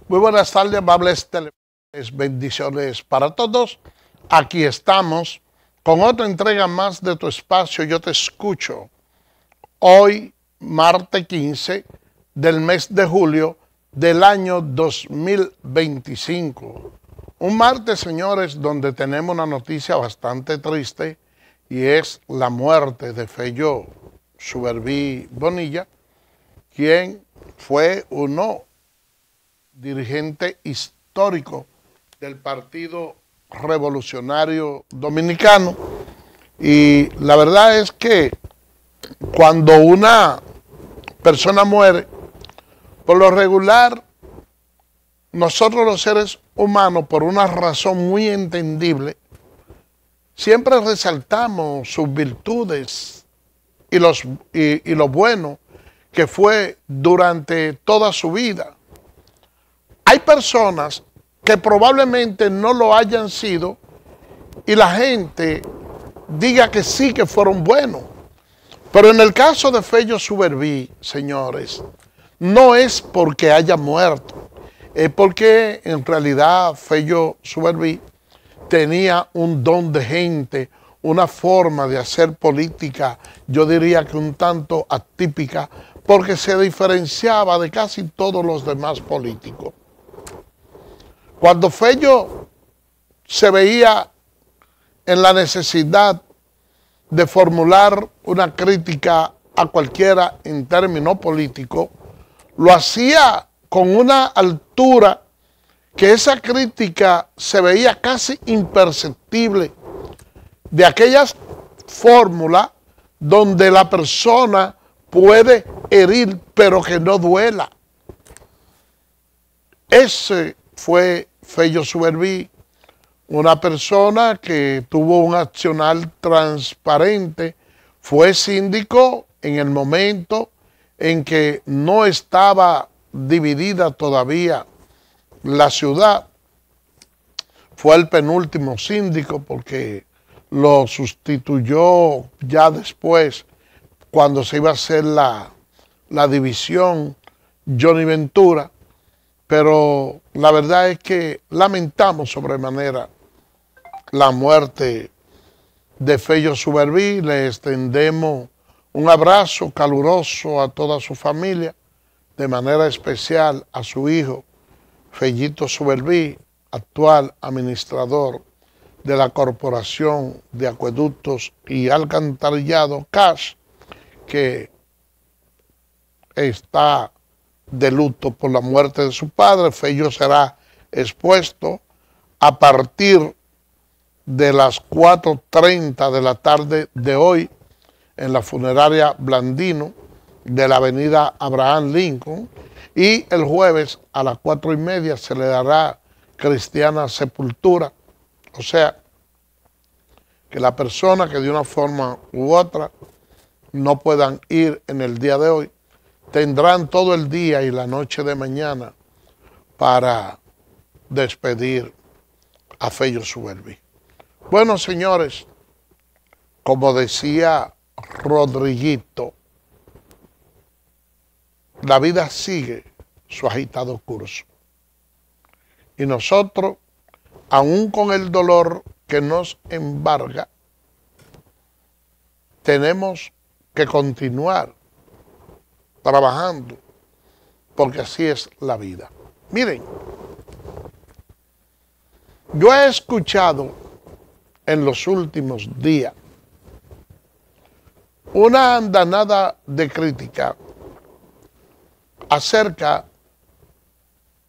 Muy buenas tardes, amables televidentes, bendiciones para todos. Aquí estamos con otra entrega más de tu espacio Yo Te Escucho. Hoy, martes 15 del mes de julio del año 2025. Un martes, señores, donde tenemos una noticia bastante triste y es la muerte de Fello Suberví Bonilla, quien fue uno dirigente histórico del Partido Revolucionario Dominicano. Y la verdad es que cuando una persona muere, por lo regular, nosotros los seres humanos, por una razón muy entendible, siempre resaltamos sus virtudes y lo bueno que fue durante toda su vida. Hay personas que probablemente no lo hayan sido y la gente diga que sí, que fueron buenos. Pero en el caso de Fello Suberví, señores, no es porque haya muerto, es porque en realidad Fello Suberví tenía un don de gente, una forma de hacer política, yo diría que un tanto atípica, porque se diferenciaba de casi todos los demás políticos. Cuando Fello se veía en la necesidad de formular una crítica a cualquiera en términos políticos, lo hacía con una altura que esa crítica se veía casi imperceptible, de aquellas fórmulas donde la persona puede herir pero que no duela. Ese fue Fello Suberví, una persona que tuvo un accionar transparente, fue síndico en el momento en que no estaba dividida todavía la ciudad, fue el penúltimo síndico porque lo sustituyó ya después, cuando se iba a hacer la división, Johnny Ventura, pero la verdad es que lamentamos sobremanera la muerte de Fello Suberví. Le extendemos un abrazo caluroso a toda su familia, de manera especial a su hijo, Fellito Suberví, actual administrador de la Corporación de Acueductos y Alcantarillado, CAS, que está de luto por la muerte de su padre. Fello será expuesto a partir de las 4:30 de la tarde de hoy en la funeraria Blandino de la avenida Abraham Lincoln, y el jueves a las 4:30 se le dará cristiana sepultura. O sea, que la persona que de una forma u otra no puedan ir en el día de hoy, tendrán todo el día y la noche de mañana para despedir a Fello Suberví. Bueno, señores, como decía Rodriguito, la vida sigue su agitado curso. Y nosotros, aún con el dolor que nos embarga, tenemos que continuar trabajando, porque así es la vida. Miren, yo he escuchado en los últimos días una andanada de crítica acerca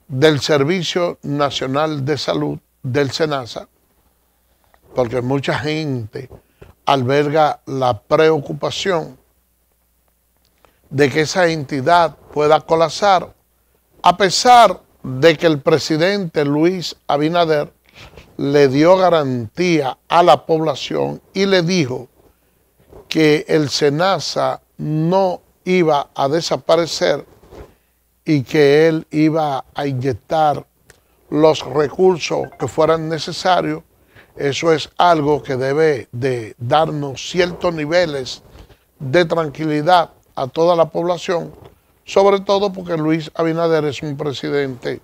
del Servicio Nacional de Salud del SENASA, porque mucha gente alberga la preocupación de que esa entidad pueda colapsar, a pesar de que el presidente Luis Abinader le dio garantía a la población y le dijo que el SENASA no iba a desaparecer y que él iba a inyectar los recursos que fueran necesarios. Eso es algo que debe de darnos ciertos niveles de tranquilidad a toda la población, sobre todo porque Luis Abinader es un presidente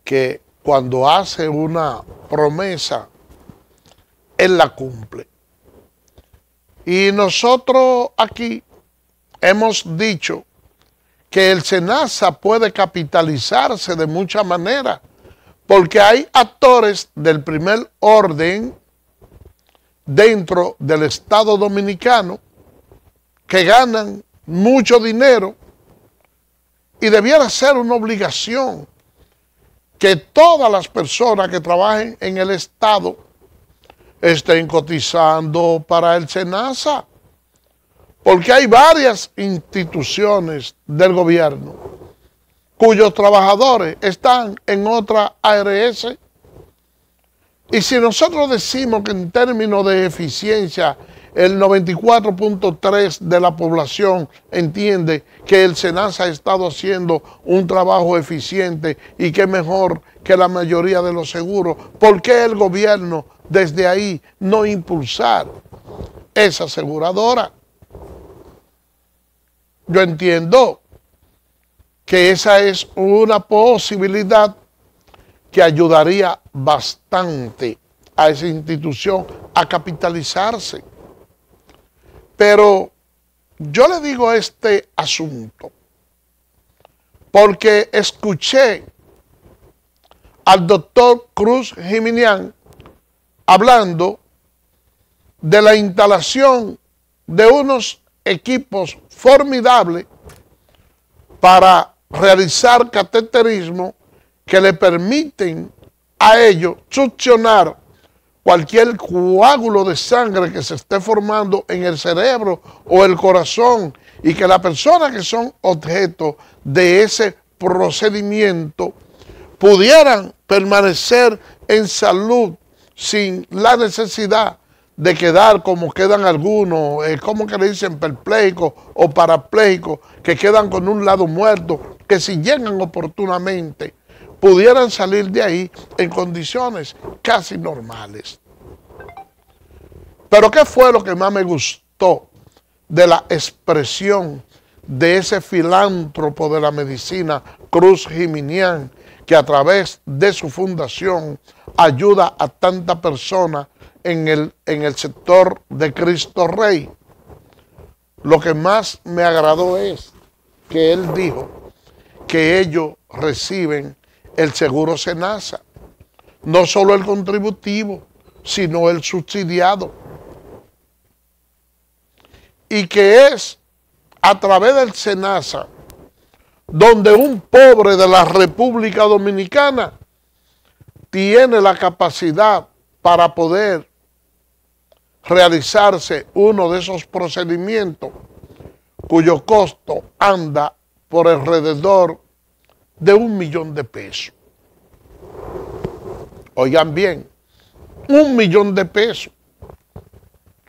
que cuando hace una promesa, él la cumple. Y nosotros aquí hemos dicho que el SENASA puede capitalizarse de muchas maneras, porque hay actores del primer orden dentro del Estado Dominicano que ganan mucho dinero, y debiera ser una obligación que todas las personas que trabajen en el Estado estén cotizando para el SENASA, porque hay varias instituciones del gobierno cuyos trabajadores están en otra ARS. Y si nosotros decimos que en términos de eficiencia el 94.3% de la población entiende que el SENASA ha estado haciendo un trabajo eficiente y que es mejor que la mayoría de los seguros, ¿por qué el gobierno desde ahí no impulsar esa aseguradora? Yo entiendo que esa es una posibilidad que ayudaría bastante a esa institución a capitalizarse. Pero yo le digo este asunto porque escuché al doctor Cruz Giminián hablando de la instalación de unos equipos formidables para realizar cateterismo que le permiten a ellos succionar cualquier coágulo de sangre que se esté formando en el cerebro o el corazón, y que las personas que son objeto de ese procedimiento pudieran permanecer en salud sin la necesidad de quedar como quedan algunos, como que le dicen perplejos o parapléjicos, que quedan con un lado muerto, que si llegan oportunamente pudieran salir de ahí en condiciones casi normales. Pero ¿qué fue lo que más me gustó de la expresión de ese filántropo de la medicina, Cruz Giminián, que a través de su fundación ayuda a tantas personas en el sector de Cristo Rey? Lo que más me agradó es que él dijo que ellos reciben el seguro SENASA, no solo el contributivo, sino el subsidiado, y que es a través del SENASA donde un pobre de la República Dominicana tiene la capacidad para poder realizarse uno de esos procedimientos cuyo costo anda por alrededor de 1 millón de pesos. Oigan bien, 1 millón de pesos.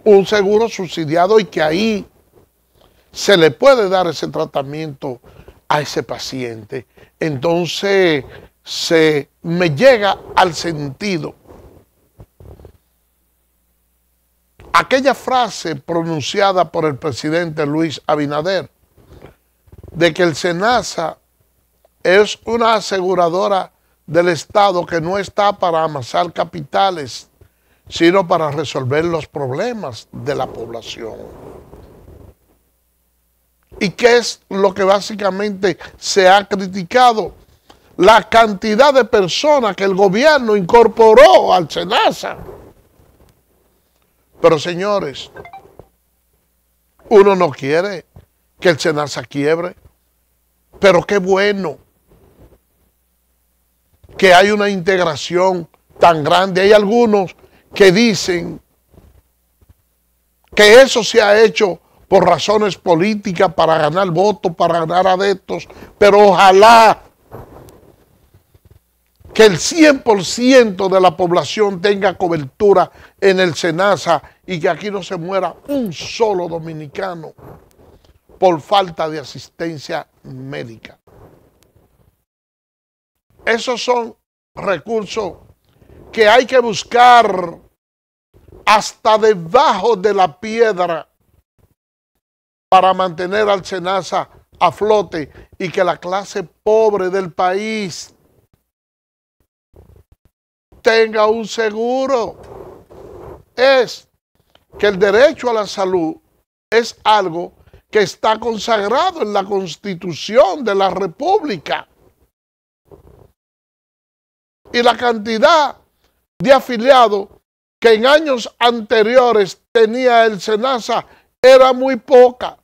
Un seguro subsidiado, y que ahí se le puede dar ese tratamiento a ese paciente. Entonces se me llega al sentido aquella frase pronunciada por el presidente Luis Abinader de que el SENASA es una aseguradora del Estado que no está para amasar capitales, sino para resolver los problemas de la población. ¿Y qué es lo que básicamente se ha criticado? La cantidad de personas que el gobierno incorporó al SENASA. Pero señores, uno no quiere que el SENASA quiebre, pero qué bueno que hay una integración tan grande. Hay algunos que dicen que eso se ha hecho por razones políticas, para ganar votos, para ganar adeptos, pero ojalá que el 100% de la población tenga cobertura en el SENASA y que aquí no se muera un solo dominicano por falta de asistencia médica. Esos son recursos que hay que buscar hasta debajo de la piedra para mantener al SENASA a flote y que la clase pobre del país tenga un seguro. Es que el derecho a la salud es algo que está consagrado en la Constitución de la República. Y la cantidad de afiliados que en años anteriores tenía el SENASA era muy poca.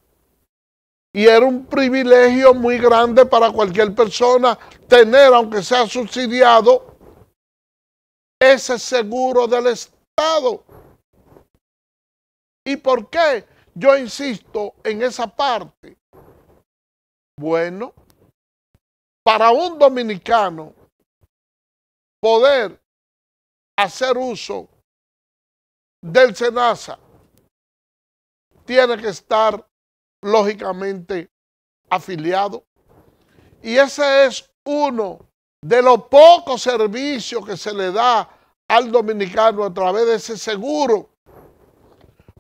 Y era un privilegio muy grande para cualquier persona tener, aunque sea subsidiado, ese seguro del Estado. ¿Y por qué yo insisto en esa parte? Bueno, para un dominicano poder hacer uso del SENASA, tiene que estar lógicamente afiliado. Y ese es uno de los pocos servicios que se le da al dominicano a través de ese seguro.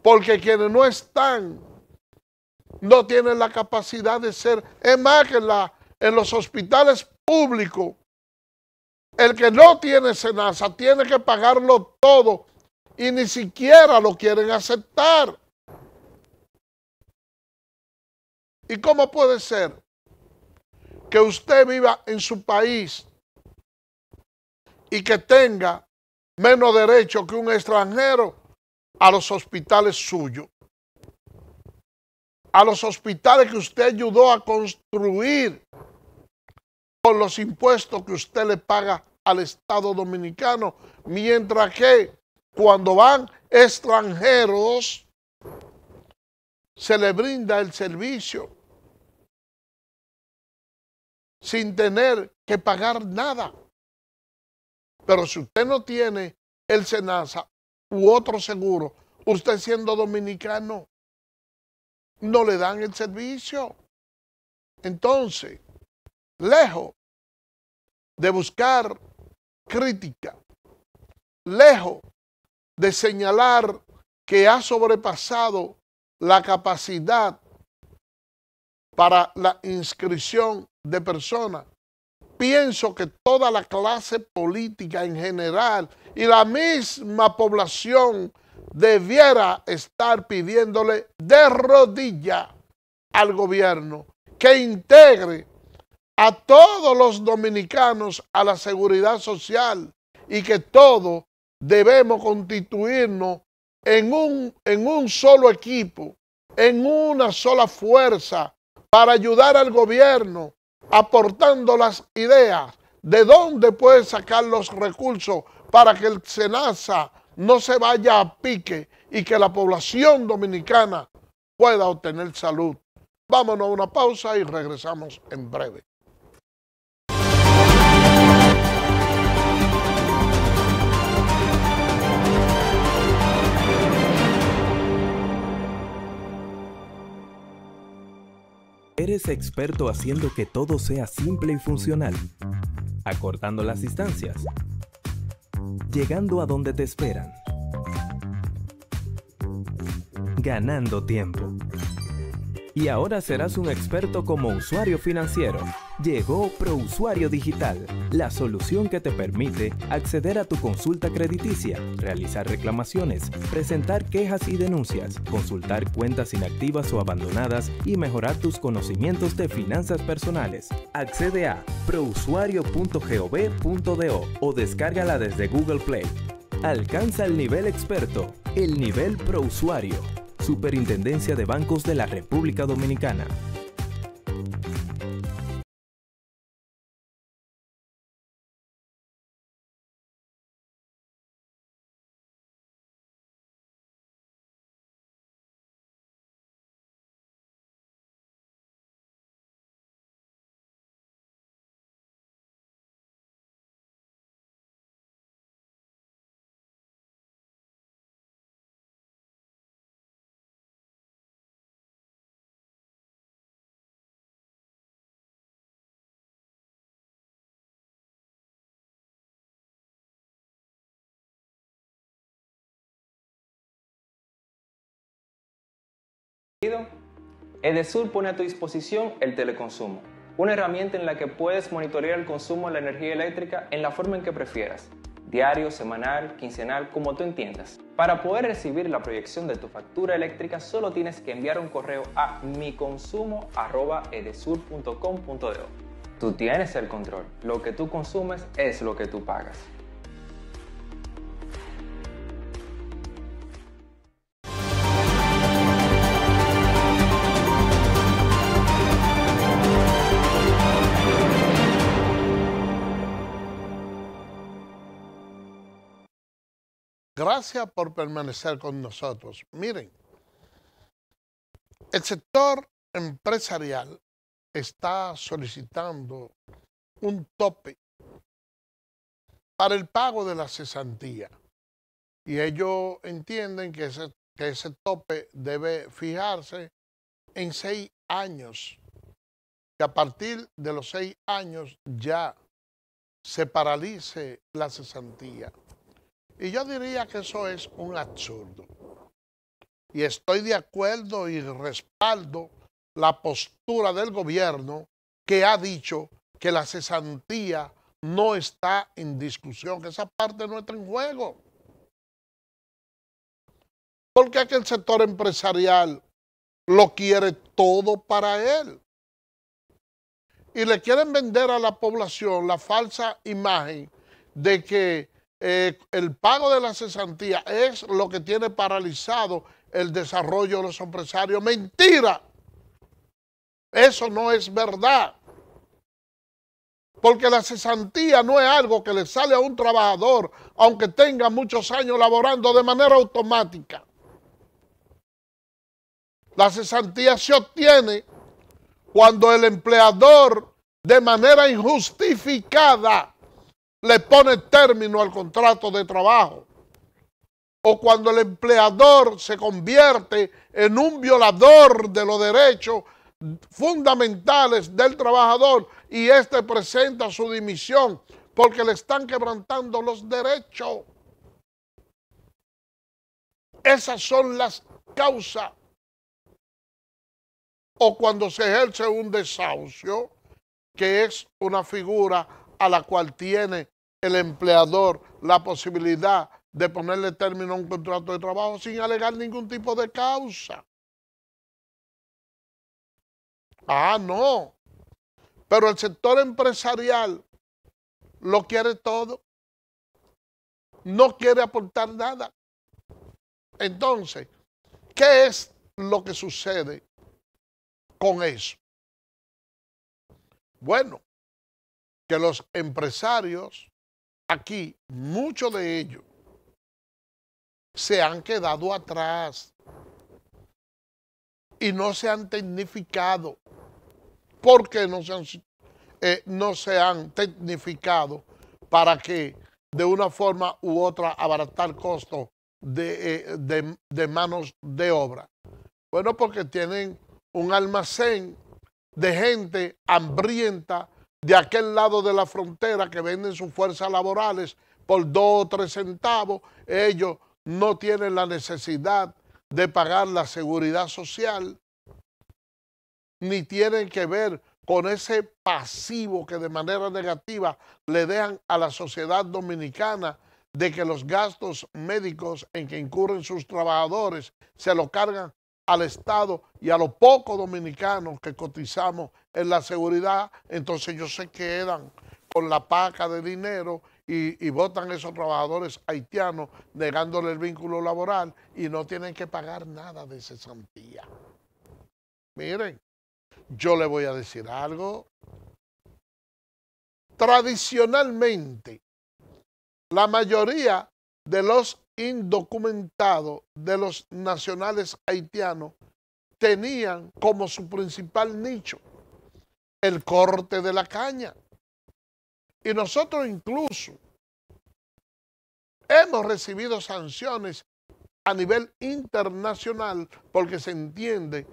Porque quienes no están, no tienen la capacidad de ser. Es más que en los hospitales públicos, el que no tiene SENASA tiene que pagarlo todo y ni siquiera lo quieren aceptar. ¿Y cómo puede ser que usted viva en su país y que tenga menos derecho que un extranjero a los hospitales suyos? A los hospitales que usted ayudó a construir con los impuestos que usted le paga al Estado Dominicano, mientras que cuando van extranjeros se le brinda el servicio sin tener que pagar nada. Pero si usted no tiene el SENASA u otro seguro, usted siendo dominicano, no le dan el servicio. Entonces, lejos de buscar crítica, lejos de señalar que ha sobrepasado la capacidad para la inscripción de personas, pienso que toda la clase política en general y la misma población debiera estar pidiéndole de rodilla al gobierno que integre a todos los dominicanos a la seguridad social y que todos debemos constituirnos en un solo equipo, en una sola fuerza para ayudar al gobierno, aportando las ideas de dónde puede sacar los recursos para que el SENASA no se vaya a pique y que la población dominicana pueda obtener salud. Vámonos a una pausa y regresamos en breve. Eres experto haciendo que todo sea simple y funcional, acortando las distancias, llegando a donde te esperan, ganando tiempo. Y ahora serás un experto como usuario financiero. Llegó ProUsuario Digital, la solución que te permite acceder a tu consulta crediticia, realizar reclamaciones, presentar quejas y denuncias, consultar cuentas inactivas o abandonadas y mejorar tus conocimientos de finanzas personales. Accede a prousuario.gov.do o descárgala desde Google Play. Alcanza el nivel experto, el nivel ProUsuario. Superintendencia de Bancos de la República Dominicana. Edesur pone a tu disposición el teleconsumo, una herramienta en la que puedes monitorear el consumo de la energía eléctrica en la forma en que prefieras, diario, semanal, quincenal, como tú entiendas. Para poder recibir la proyección de tu factura eléctrica, solo tienes que enviar un correo a miconsumo@edesur.com.do. Tú tienes el control. Lo que tú consumes es lo que tú pagas. Gracias por permanecer con nosotros. Miren, el sector empresarial está solicitando un tope para el pago de la cesantía y ellos entienden que ese tope debe fijarse en 6 años, que a partir de los 6 años ya se paralice la cesantía. Y yo diría que eso es un absurdo. Y estoy de acuerdo y respaldo la postura del gobierno que ha dicho que la cesantía no está en discusión, que esa parte no está en juego. Porque es que el sector empresarial lo quiere todo para él. Y le quieren vender a la población la falsa imagen de que el pago de la cesantía es lo que tiene paralizado el desarrollo de los empresarios. ¡Mentira! Eso no es verdad. Porque la cesantía no es algo que le sale a un trabajador, aunque tenga muchos años laborando de manera automática. La cesantía se obtiene cuando el empleador, de manera injustificada, le pone término al contrato de trabajo, o cuando el empleador se convierte en un violador de los derechos fundamentales del trabajador y éste presenta su dimisión porque le están quebrantando los derechos. Esas son las causas. O cuando se ejerce un desahucio, que es una figura a la cual tiene el empleador la posibilidad de ponerle término a un contrato de trabajo sin alegar ningún tipo de causa. Ah, no. Pero el sector empresarial lo quiere todo. No quiere aportar nada. Entonces, ¿qué es lo que sucede con eso? Bueno, que los empresarios aquí, muchos de ellos, se han quedado atrás y no se han tecnificado. ¿Por qué no se han tecnificado? Para que de una forma u otra abaratar costos de manos de obra. Bueno, porque tienen un almacén de gente hambrienta de aquel lado de la frontera que venden sus fuerzas laborales por 2 o 3 centavos. Ellos no tienen la necesidad de pagar la seguridad social, ni tienen que ver con ese pasivo que de manera negativa le dejan a la sociedad dominicana de que los gastos médicos en que incurren sus trabajadores se lo cargan al Estado y a los pocos dominicanos que cotizamos en la seguridad. Entonces ellos se quedan con la paca de dinero y votan a esos trabajadores haitianos negándole el vínculo laboral y no tienen que pagar nada de cesantía. Miren, yo le voy a decir algo. Tradicionalmente, la mayoría de los indocumentados, de los nacionales haitianos, tenían como su principal nicho el corte de la caña. Y nosotros incluso hemos recibido sanciones a nivel internacional porque se entiende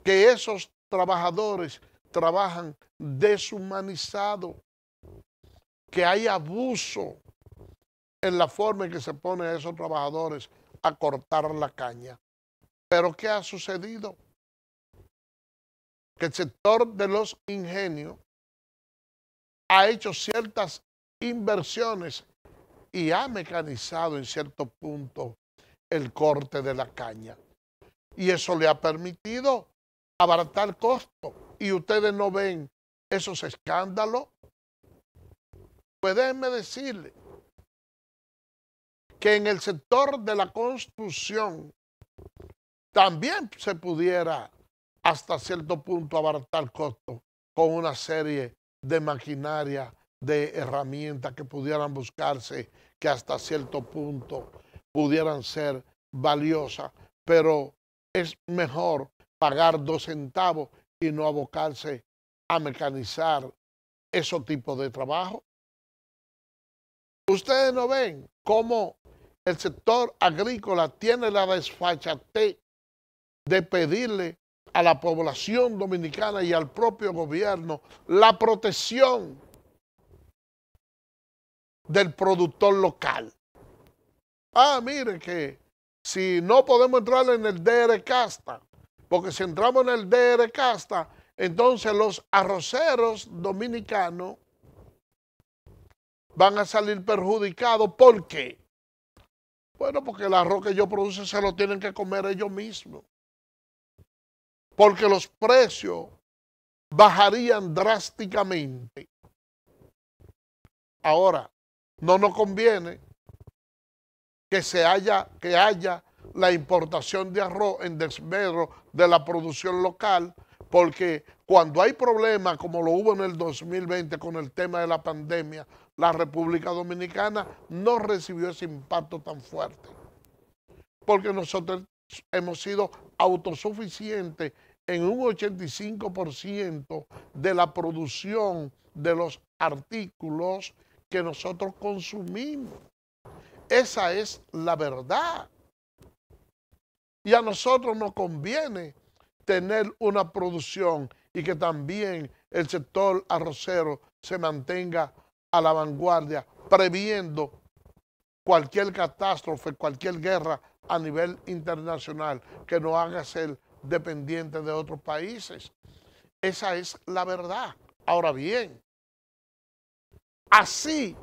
que esos trabajadores trabajan deshumanizado, que hay abuso en la forma en que se pone a esos trabajadores a cortar la caña. Pero ¿qué ha sucedido? Que el sector de los ingenios ha hecho ciertas inversiones y ha mecanizado en cierto punto el corte de la caña. Y eso le ha permitido abaratar costos. Y ustedes no ven esos escándalos. Pues déjenme decirle que en el sector de la construcción también se pudiera hasta cierto punto abaratar costos con una serie de maquinaria, de herramientas que pudieran buscarse, que hasta cierto punto pudieran ser valiosas, pero es mejor pagar 2 centavos y no abocarse a mecanizar esos tipos de trabajo. Ustedes no ven cómo el sector agrícola tiene la desfachatez de pedirle a la población dominicana y al propio gobierno la protección del productor local. Miren que si no podemos entrar en el DR Casta, porque si entramos en el DR Casta, entonces los arroceros dominicanos van a salir perjudicados. ¿Por qué? Bueno, porque el arroz que ellos producen se lo tienen que comer ellos mismos. Porque los precios bajarían drásticamente. Ahora, no nos conviene que haya la importación de arroz en desmedro de la producción local, porque cuando hay problemas como lo hubo en el 2020 con el tema de la pandemia, la República Dominicana no recibió ese impacto tan fuerte, porque nosotros hemos sido autosuficientes en un 85% de la producción de los artículos que nosotros consumimos. Esa es la verdad. Y a nosotros nos conviene tener una producción y que también el sector arrocero se mantenga a la vanguardia, previendo cualquier catástrofe, cualquier guerra a nivel internacional que nos haga ser dependientes de otros países. Esa es la verdad. Ahora bien, así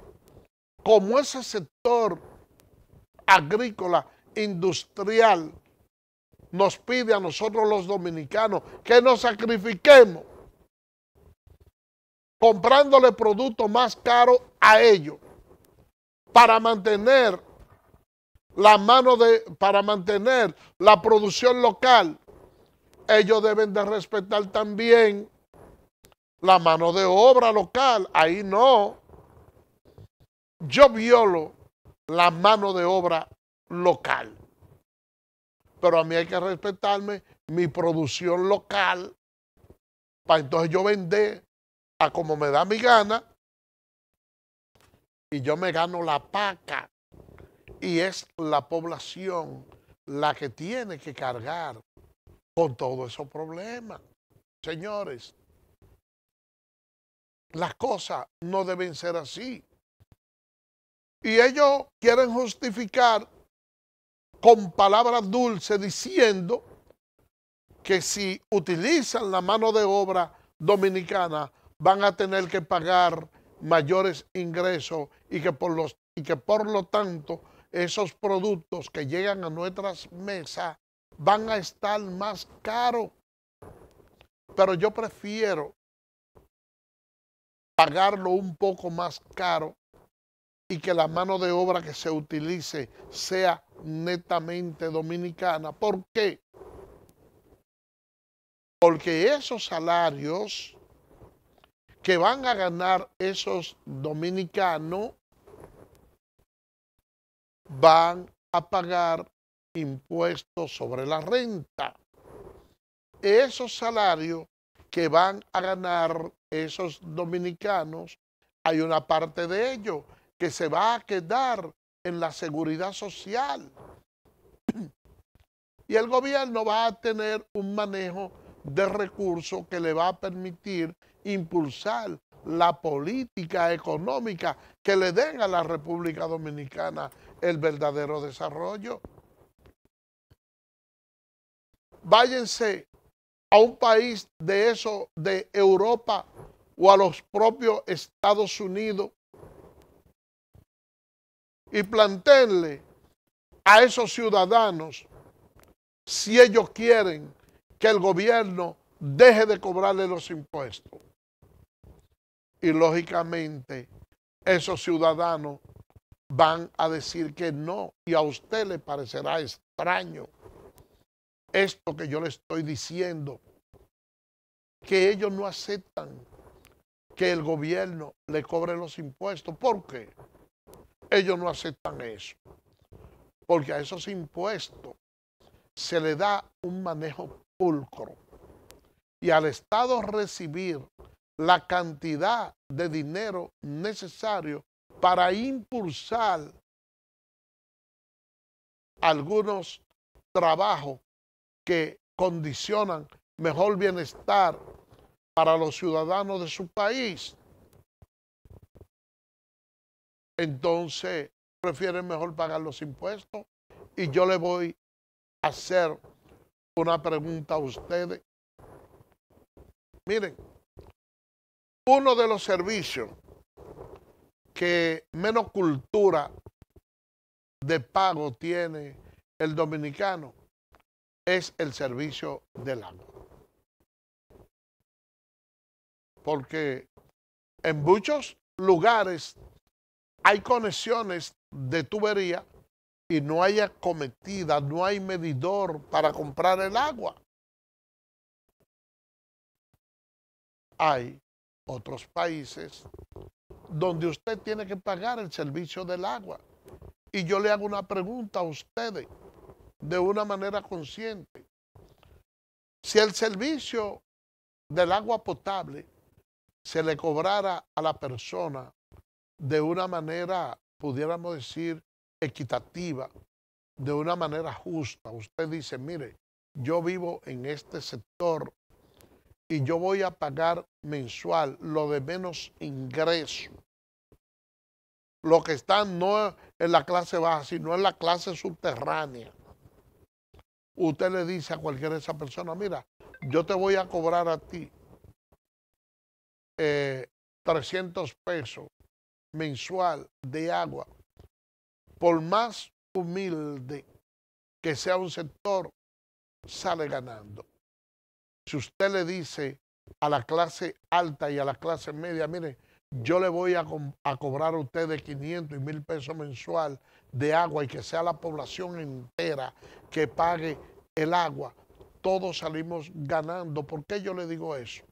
como ese sector agrícola, industrial, nos pide a nosotros los dominicanos que nos sacrifiquemos comprándole productos más caros a ellos para mantener para mantener la producción local. Ellos deben de respetar también la mano de obra local. Ahí no. Yo violo la mano de obra local. Pero a mí hay que respetarme mi producción local para entonces yo vender a como me da mi gana y yo me gano la paca. Y es la población la que tiene que cargar con todos esos problemas. Señores, las cosas no deben ser así. Y ellos quieren justificar con palabras dulces diciendo que si utilizan la mano de obra dominicana van a tener que pagar mayores ingresos y que por lo tanto esos productos que llegan a nuestras mesas van a estar más caros. Pero yo prefiero pagarlo un poco más caro y que la mano de obra que se utilice sea netamente dominicana. ¿Por qué? Porque esos salarios que van a ganar esos dominicanos van a pagar impuestos sobre la renta. Esos salarios que van a ganar esos dominicanos, hay una parte de ellos que se va a quedar en la seguridad social. Y el gobierno va a tener un manejo de recursos que le va a permitir impulsar la política económica que le den a la República Dominicana el verdadero desarrollo. Váyanse a un país de Europa o a los propios Estados Unidos y planteenle a esos ciudadanos si ellos quieren que el gobierno deje de cobrarle los impuestos. Y lógicamente esos ciudadanos van a decir que no, y a usted le parecerá extraño esto que yo le estoy diciendo, que ellos no aceptan que el gobierno le cobre los impuestos. ¿Por qué? Ellos no aceptan eso, porque a esos impuestos se le da un manejo pulcro, y al Estado recibir la cantidad de dinero necesario para impulsar algunos trabajos que condicionan mejor bienestar para los ciudadanos de su país, entonces prefieren mejor pagar los impuestos. Y yo le voy a hacer una pregunta a ustedes. Miren, uno de los servicios que menos cultura de pago tiene el dominicano es el servicio del agua. Porque en muchos lugares hay conexiones de tubería y no hay acometida, no hay medidor para comprar el agua. Hay otros países donde usted tiene que pagar el servicio del agua. Y yo le hago una pregunta a ustedes de una manera consciente. Si el servicio del agua potable se le cobrara a la persona de una manera, pudiéramos decir, equitativa, de una manera justa, usted dice, mire, yo vivo en este sector y yo voy a pagar mensual lo de menos ingreso. Lo que está no en la clase baja, sino en la clase subterránea. Usted le dice a cualquiera de esas personas, mira, yo te voy a cobrar a ti 300 pesos mensual de agua. Por más humilde que sea un sector, sale ganando. Si usted le dice a la clase alta y a la clase media, mire, yo le voy a cobrar a ustedes 500 y 1000 pesos mensual de agua y que sea la población entera que pague el agua, todos salimos ganando. ¿Por qué yo le digo eso?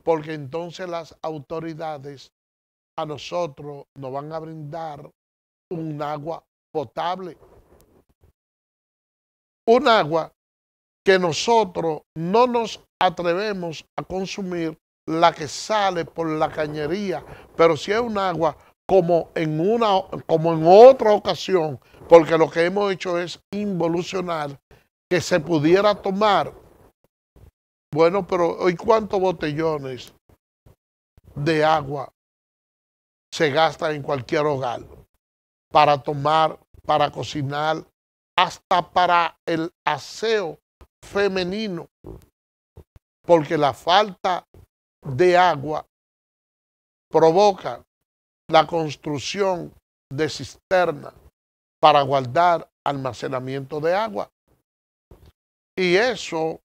Porque entonces las autoridades a nosotros nos van a brindar un agua potable. Un agua que nosotros no nos atrevemos a consumir la que sale por la cañería, pero si es un agua como en otra ocasión, porque lo que hemos hecho es involucionar, que se pudiera tomar. Bueno, pero hoy ¿cuántos botellones de agua se gastan en cualquier hogar? Para tomar, para cocinar, hasta para el aseo femenino, porque la falta de agua provoca la construcción de cisternas para guardar almacenamiento de agua. Y ese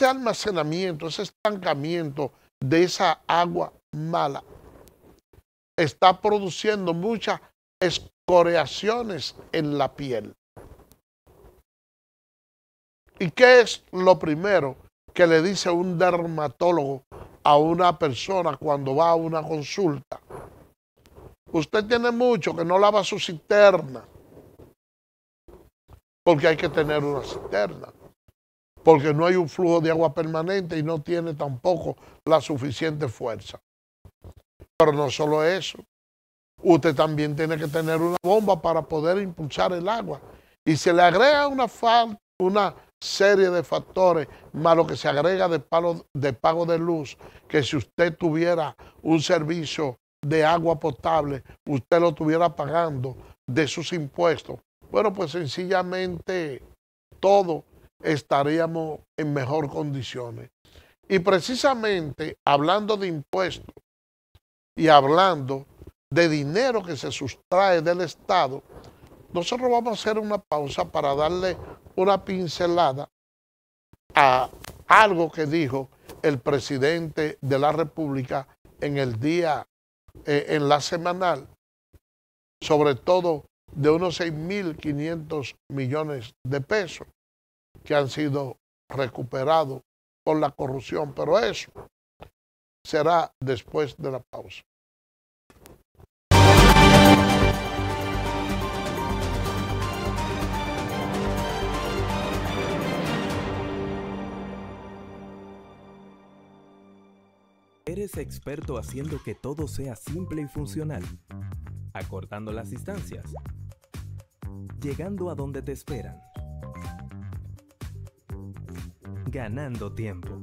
almacenamiento, ese estancamiento de esa agua mala, está produciendo muchas escoriaciones en la piel. ¿Y qué es lo primero que le dice un dermatólogo a una persona cuando va a una consulta? Usted tiene mucho que no lava su cisterna, porque hay que tener una cisterna, porque no hay un flujo de agua permanente y no tiene tampoco la suficiente fuerza. Pero no solo eso, usted también tiene que tener una bomba para poder impulsar el agua. Y se le agrega una serie de factores, más lo que se agrega de pago de luz, que si usted tuviera un servicio de agua potable, usted lo estuviera pagando de sus impuestos. Bueno, pues sencillamente todos estaríamos en mejor condiciones. Y precisamente hablando de impuestos y hablando de dinero que se sustrae del Estado, nosotros vamos a hacer una pausa para darle una pincelada a algo que dijo el presidente de la República en el día, en la semanal, sobre todo de unos 6.500 millones de pesos que han sido recuperados por la corrupción, pero eso será después de la pausa. ¿Eres experto haciendo que todo sea simple y funcional? Acortando las distancias. Llegando a donde te esperan. Ganando tiempo.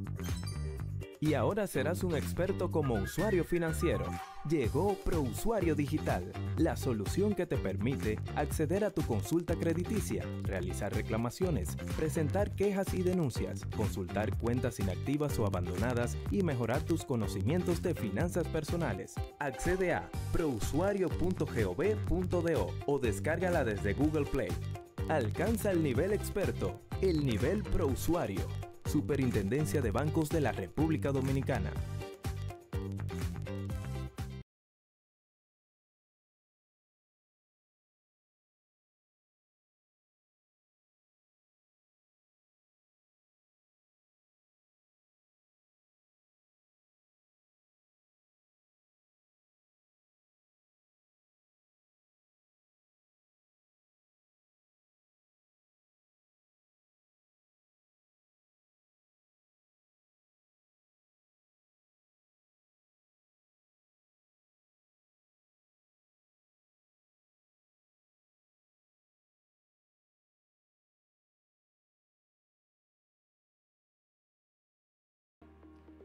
Y ahora serás un experto como usuario financiero. Llegó ProUsuario Digital, la solución que te permite acceder a tu consulta crediticia, realizar reclamaciones, presentar quejas y denuncias, consultar cuentas inactivas o abandonadas y mejorar tus conocimientos de finanzas personales. Accede a prousuario.gov.do o descárgala desde Google Play. Alcanza el nivel experto, el nivel ProUsuario. Superintendencia de Bancos de la República Dominicana.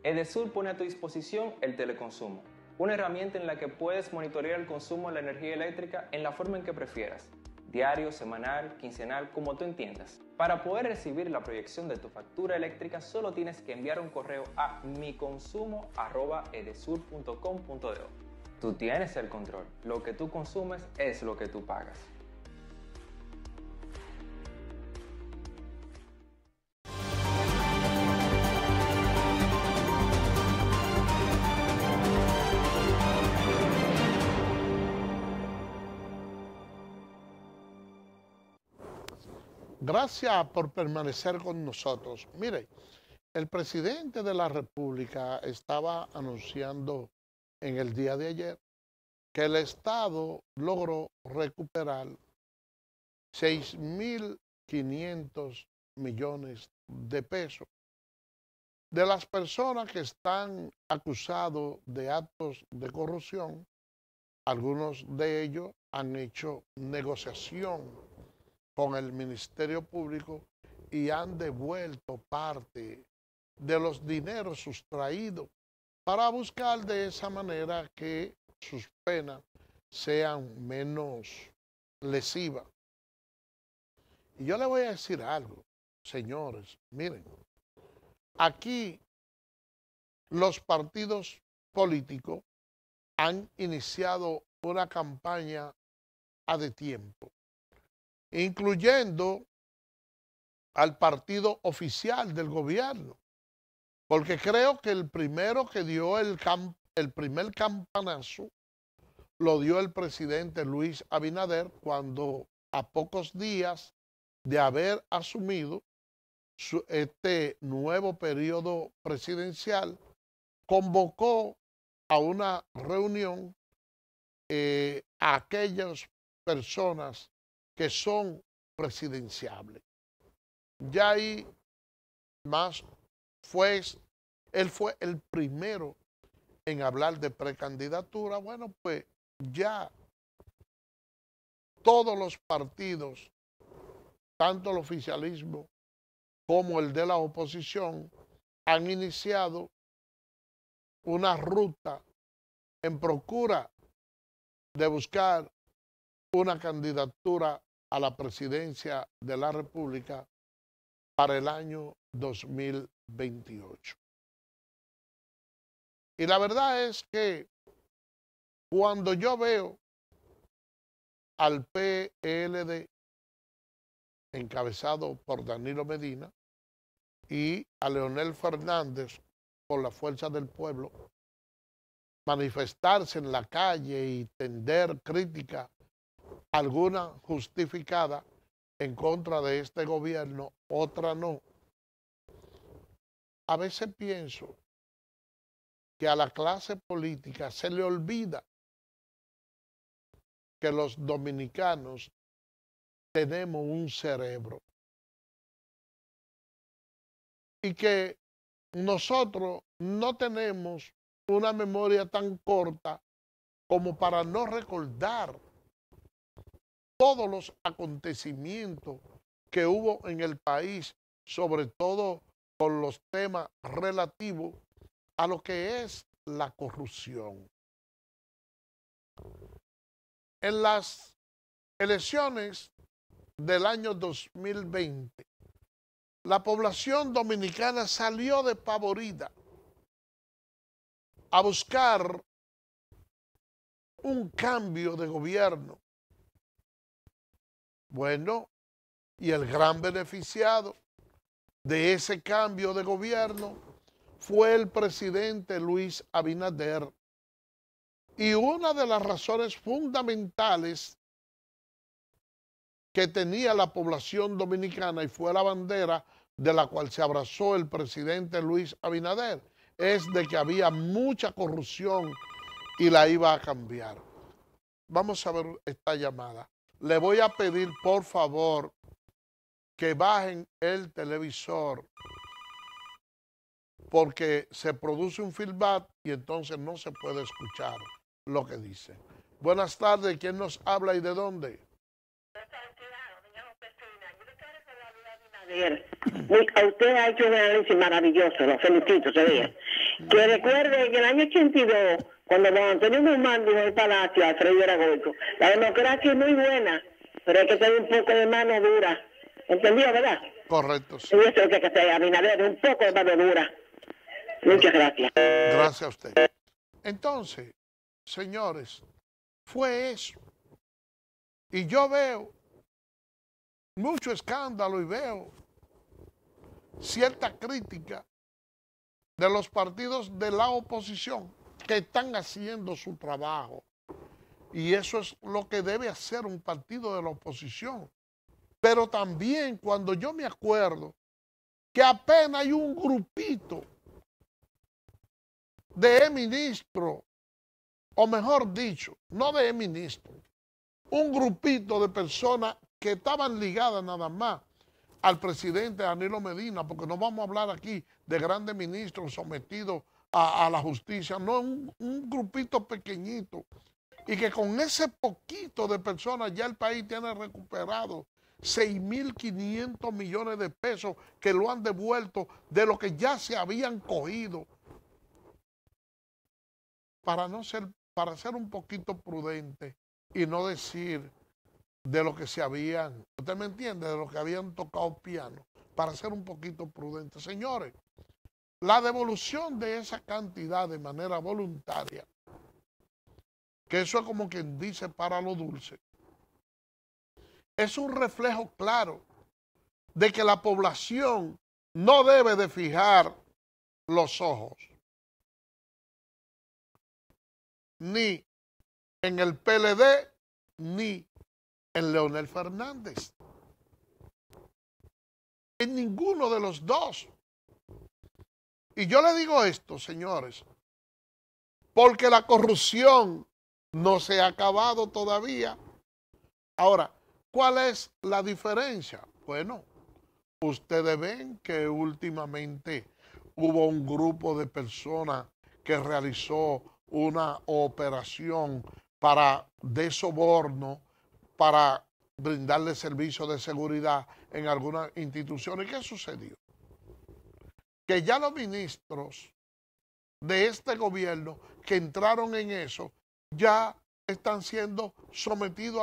Edesur pone a tu disposición el teleconsumo, una herramienta en la que puedes monitorear el consumo de la energía eléctrica en la forma en que prefieras, diario, semanal, quincenal, como tú entiendas. Para poder recibir la proyección de tu factura eléctrica solo tienes que enviar un correo a miconsumo@edesur.com.do. Tú tienes el control, lo que tú consumes es lo que tú pagas. Gracias por permanecer con nosotros. Mire, el presidente de la República estaba anunciando en el día de ayer que el Estado logró recuperar 6.500 millones de pesos de las personas que están acusados de actos de corrupción. Algunos de ellos han hecho negociación con el Ministerio Público y han devuelto parte de los dineros sustraídos para buscar de esa manera que sus penas sean menos lesivas. Y yo le voy a decir algo, señores, miren, aquí los partidos políticos han iniciado una campaña a de tiempo, incluyendo al partido oficial del gobierno, porque creo que el primero que dio el primer campanazo lo dio el presidente Luis Abinader cuando a pocos días de haber asumido este nuevo periodo presidencial, convocó a una reunión a aquellas personas que son presidenciables. Ya ahí más él fue el primero en hablar de precandidatura. Bueno, pues ya todos los partidos, tanto el oficialismo como el de la oposición, han iniciado una ruta en procura de buscar una candidatura a la presidencia de la República para el año 2028. Y la verdad es que cuando yo veo al PLD encabezado por Danilo Medina y a Leonel Fernández por la Fuerza del Pueblo manifestarse en la calle y tender crítica, alguna justificada, en contra de este gobierno, otra no. A veces pienso que a la clase política se le olvida que los dominicanos tenemos un cerebro y que nosotros no tenemos una memoria tan corta como para no recordar todos los acontecimientos que hubo en el país, sobre todo con los temas relativos a lo que es la corrupción. En las elecciones del año 2020, la población dominicana salió despavorida a buscar un cambio de gobierno. Bueno, y el gran beneficiado de ese cambio de gobierno fue el presidente Luis Abinader. Y una de las razones fundamentales que tenía la población dominicana, y fue la bandera de la cual se abrazó el presidente Luis Abinader, es de que había mucha corrupción y la iba a cambiar. Vamos a ver esta llamada. Le voy a pedir, por favor, que bajen el televisor, porque se produce un feedback y entonces no se puede escuchar lo que dice. Buenas tardes, ¿quién nos habla y de dónde? A usted ha hecho un análisis maravilloso, lo felicito, se veía. Que recuerde que en el año 82, cuando don Antonio Guzmán dijo el Palacio a Freddy Aragoico, la democracia es muy buena, pero hay que tener un poco de mano dura. ¿Entendió, verdad? Correcto, sí. Y eso es lo que hay que hacer, Abinader, un poco de mano dura. Muchas gracias. Gracias a usted. Entonces, señores, fue eso. Y yo veo mucho escándalo y veo cierta crítica de los partidos de la oposición que están haciendo su trabajo. Y eso es lo que debe hacer un partido de la oposición. Pero también cuando yo me acuerdo que apenas hay un grupito de ministros, o mejor dicho, no de ministros, un grupito de personas que estaban ligadas nada más al presidente Danilo Medina, porque no vamos a hablar aquí de grandes ministros sometidos a la justicia, no, un grupito pequeñito, y que con ese poquito de personas ya el país tiene recuperado 6.500 millones de pesos que lo han devuelto de lo que ya se habían cogido. Para ser un poquito prudente y no decir de lo que se habían, ¿usted me entiende? De lo que habían tocado piano, para ser un poquito prudente. Señores, la devolución de esa cantidad de manera voluntaria, que eso es como quien dice para lo dulce, es un reflejo claro de que la población no debe de fijar los ojos ni en el PLD ni en Leonel Fernández. En ninguno de los dos. Y yo le digo esto, señores, porque la corrupción no se ha acabado todavía. Ahora, ¿cuál es la diferencia? Bueno, ustedes ven que últimamente hubo un grupo de personas que realizó una operación de soborno para brindarle servicios de seguridad en algunas instituciones. ¿Qué sucedió? Que ya los ministros de este gobierno que entraron en eso ya están siendo sometidos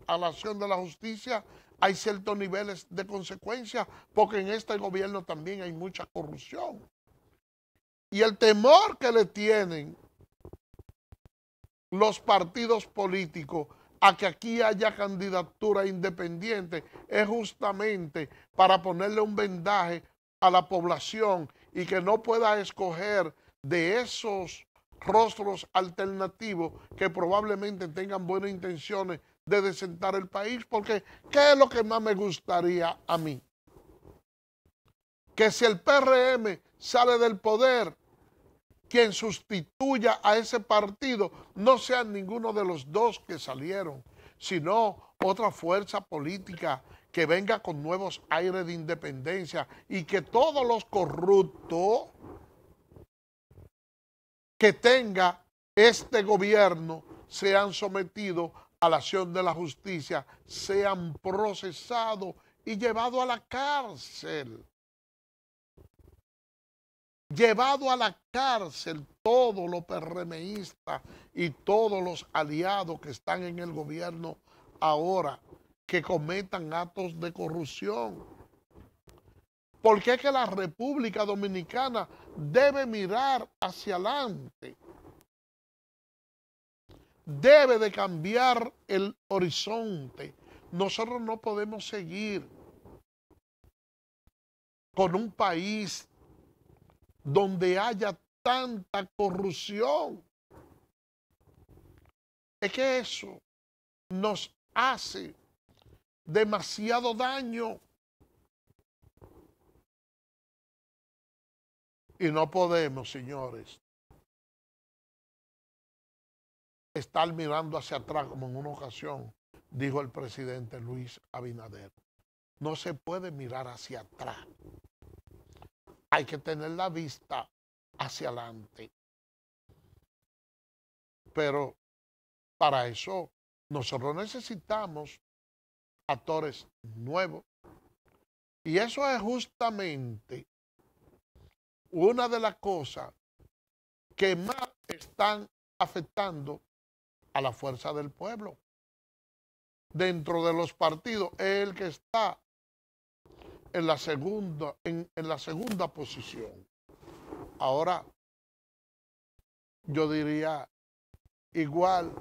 a la acción de la justicia. Hay ciertos niveles de consecuencia porque en este gobierno también hay mucha corrupción. Y el temor que le tienen los partidos políticos a que aquí haya candidatura independiente es justamente para ponerle un vendaje a la población y que no pueda escoger de esos rostros alternativos que probablemente tengan buenas intenciones de desentar el país, porque ¿qué es lo que más me gustaría a mí? Que si el PRM sale del poder, quien sustituya a ese partido no sea ninguno de los dos que salieron, sino otra fuerza política que venga con nuevos aires de independencia y que todos los corruptos que tenga este gobierno sean sometidos a la acción de la justicia, sean procesados y llevados a la cárcel. Llevado a la cárcel todos los PRMistas y todos los aliados que están en el gobierno ahora que cometan actos de corrupción. Porque es que la República Dominicana debe mirar hacia adelante. Debe de cambiar el horizonte. Nosotros no podemos seguir con un país donde haya tanta corrupción. Es que eso nos hace demasiado daño. Y no podemos, señores, estar mirando hacia atrás como en una ocasión dijo el presidente Luis Abinader. No se puede mirar hacia atrás. Hay que tener la vista hacia adelante. Pero para eso nosotros necesitamos actores nuevos. Y eso es justamente una de las cosas que más están afectando a la fuerza del pueblo. Dentro de los partidos es el que está en la segunda posición. Ahora, yo diría igual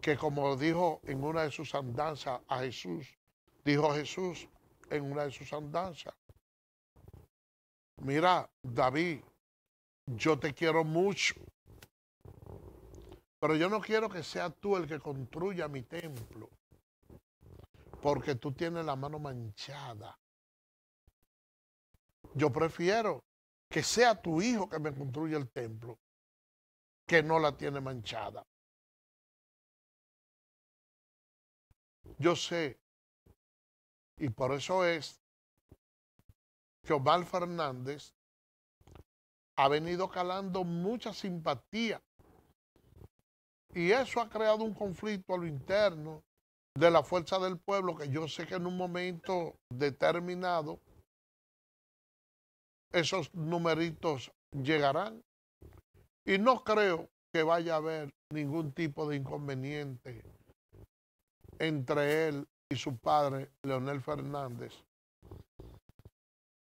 que como dijo en una de sus andanzas a Jesús, dijo Jesús en una de sus andanzas, mira, David, yo te quiero mucho, pero yo no quiero que seas tú el que construya mi templo, porque tú tienes la mano manchada. Yo prefiero que sea tu hijo que me construya el templo, que no la tiene manchada. Yo sé, y por eso es que Omar Fernández ha venido calando mucha simpatía y eso ha creado un conflicto a lo interno de la fuerza del pueblo, que yo sé que en un momento determinado esos numeritos llegarán y no creo que vaya a haber ningún tipo de inconveniente entre él y su padre, Leonel Fernández,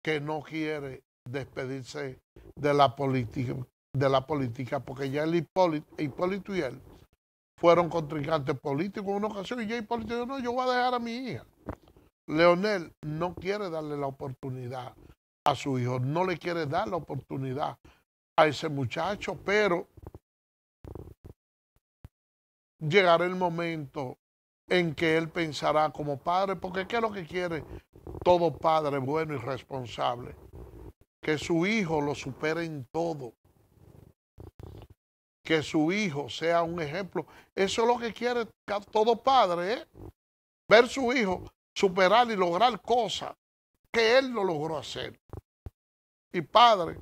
que no quiere despedirse de la política, porque ya Hipólito y él fueron contrincantes políticos en una ocasión y ya Hipólito dijo, no, yo voy a dejar a mi hija. Leonel no quiere darle la oportunidad a su hijo, no le quiere dar la oportunidad a ese muchacho, pero llegará el momento en que él pensará como padre, porque ¿qué es lo que quiere todo padre bueno y responsable? Que su hijo lo supere en todo, que su hijo sea un ejemplo. Eso es lo que quiere todo padre, ¿eh? Ver su hijo superar y lograr cosas que él no logró hacer. Y padres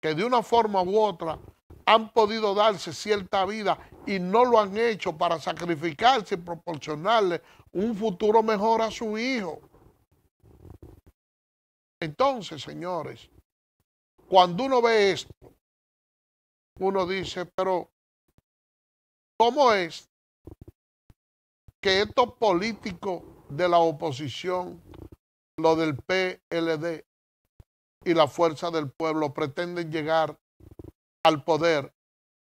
que de una forma u otra han podido darse cierta vida y no lo han hecho para sacrificarse y proporcionarle un futuro mejor a su hijo. Entonces, señores, cuando uno ve esto, uno dice, pero ¿cómo es que estos políticos de la oposición, lo del PLD y la fuerza del pueblo, pretenden llegar al poder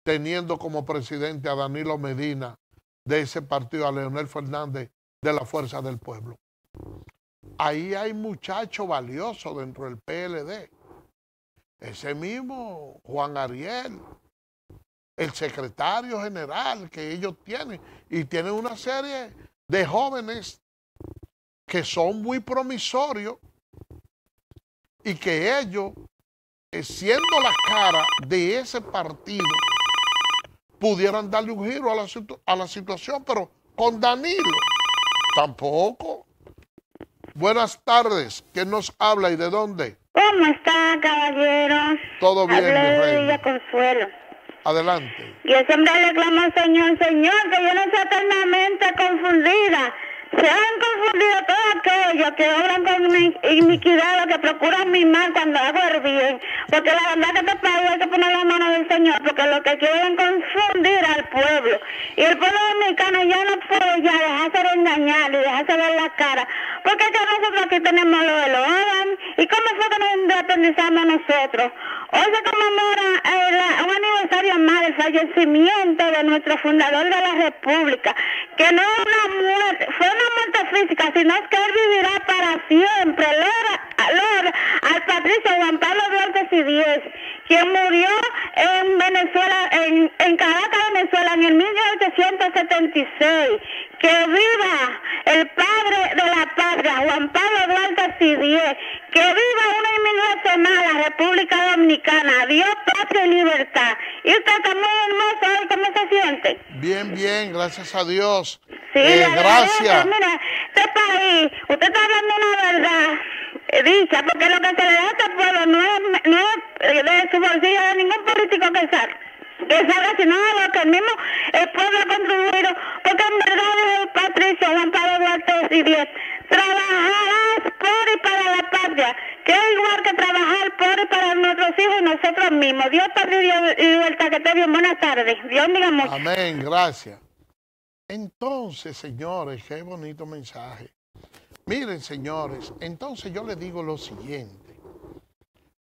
teniendo como presidente a Danilo Medina de ese partido, a Leonel Fernández de la Fuerza del Pueblo. Ahí hay muchachos valiosos dentro del PLD. Ese mismo Juan Ariel, el secretario general que ellos tienen, y tienen una serie de jóvenes que son muy promisorios y que ellos, siendo la cara de ese partido, pudieran darle un giro a la situación, pero con Danilo tampoco. Buenas tardes, ¿quién nos habla y de dónde? ¿Cómo está, caballero? Todo bien, mi reina. Villa Consuelo. Adelante. Yo siempre le clamo al Señor, Señor, que yo no sea eternamente confundida. Se han confundido todos aquellos que obran con iniquidad, que procuran mi mal cuando hago el bien. Porque la verdad que este país hay que poner la mano del Señor, porque lo que quieren confundir al pueblo. Y el pueblo dominicano ya no puede ya dejarse de engañar y dejarse ver la cara. Porque es que nosotros aquí tenemos lo de Logan. ¿Y cómo fue que nos independizamos nosotros? Hoy se conmemora un aniversario más del fallecimiento de nuestro fundador de la República, que no es una muerte, fue una muerte física, sino que él vivirá para siempre. Al patricio Juan Pablo Duarte Sidiez, quien murió en Venezuela, en Caracas, Venezuela, en el 1876. Que viva el padre de la patria, Juan Pablo Duarte Sidiez. Que viva una y mil veces más la República Dominicana. Dios, patria y libertad. ¿Y usted está muy hermoso hoy? ¿Cómo se siente? Bien, bien, gracias a Dios. Sí, gracias. Mira, este país, usted está hablando una verdad dicha, porque lo que se le da a este pueblo no es de su bolsillo de ningún político que salga, sino de lo que el mismo el pueblo ha contribuido, porque en verdad es el patricio Juan Pablo Duarte Sidiez. Trabajarás por y para la patria, que es igual que trabajar por y para nuestros hijos y nosotros mismos. Dios, patria y libertad, que te bien. Buenas tardes. Dios bendiga mucho. Amén, gracias. Entonces, señores, qué bonito mensaje. Miren, señores, entonces yo les digo lo siguiente.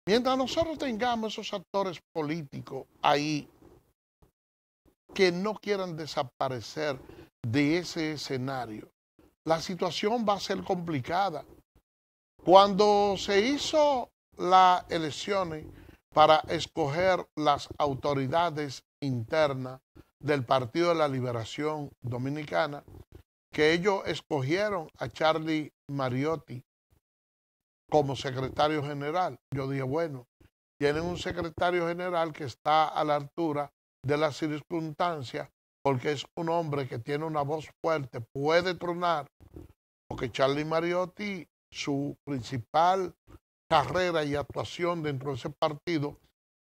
Mientras nosotros tengamos esos actores políticos ahí que no quieran desaparecer de ese escenario, la situación va a ser complicada. Cuando se hizo las elecciones para escoger las autoridades internas del Partido de la Liberación Dominicana, que ellos escogieron a Charlie Mariotti como secretario general. Yo dije, bueno, tienen un secretario general que está a la altura de las circunstancias, porque es un hombre que tiene una voz fuerte, puede tronar, porque Charlie Mariotti, su principal carrera y actuación dentro de ese partido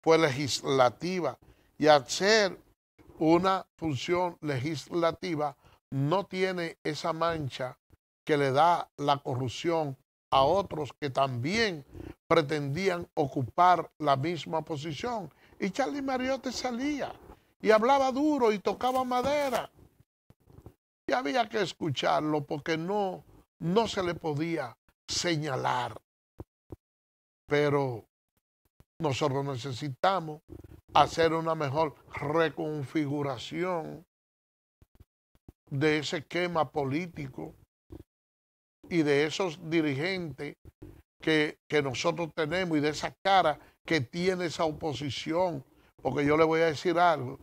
fue legislativa, y al ser una función legislativa no tiene esa mancha que le da la corrupción a otros que también pretendían ocupar la misma posición. Y Charlie Mariotti salía y hablaba duro y tocaba madera. Y había que escucharlo porque no se le podía señalar. Pero nosotros necesitamos hacer una mejor reconfiguración de ese esquema político y de esos dirigentes que nosotros tenemos y de esa cara que tiene esa oposición. Porque yo le voy a decir algo,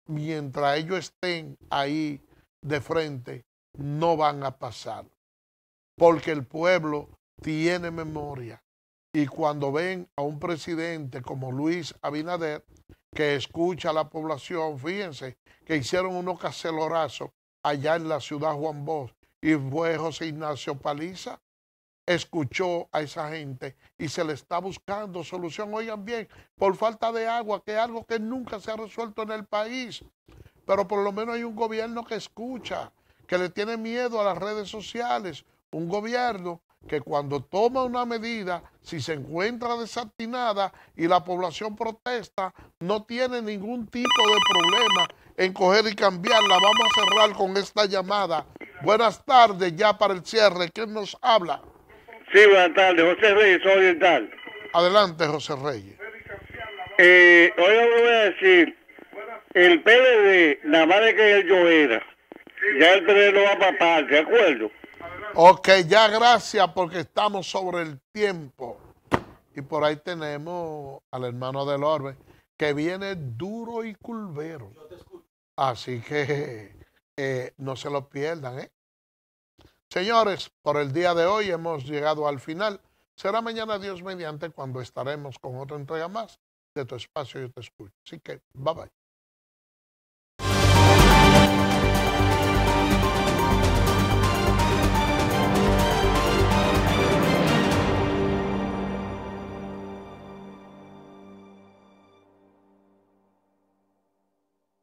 mientras ellos estén ahí de frente, no van a pasar, porque el pueblo tiene memoria. Y cuando ven a un presidente como Luis Abinader, que escucha a la población, fíjense que hicieron unos cacelorazos allá en la ciudad Juan Bosch, y fue José Ignacio Paliza, escuchó a esa gente y se le está buscando solución. Oigan bien, por falta de agua, que es algo que nunca se ha resuelto en el país, pero por lo menos hay un gobierno que escucha, que le tiene miedo a las redes sociales, un gobierno que cuando toma una medida, si se encuentra desatinada y la población protesta, no tiene ningún tipo de problema en coger y cambiarla. Vamos a cerrar con esta llamada. Buenas tardes, ya para el cierre. ¿Quién nos habla? Sí, buenas tardes. José Reyes, Oriental. Adelante, José Reyes. Hoy lo voy a decir, el PLD, nada más de que él yo era, ya el PLD no va para parte, ¿de acuerdo? Ok, ya gracias porque estamos sobre el tiempo. Y por ahí tenemos al hermano del Orbe, que viene duro y curvero. Así que no se lo pierdan, ¿eh? Señores, por el día de hoy hemos llegado al final. Será mañana, Dios mediante, cuando estaremos con otra entrega más de Tu Espacio Yo Te Escucho. Así que, bye bye.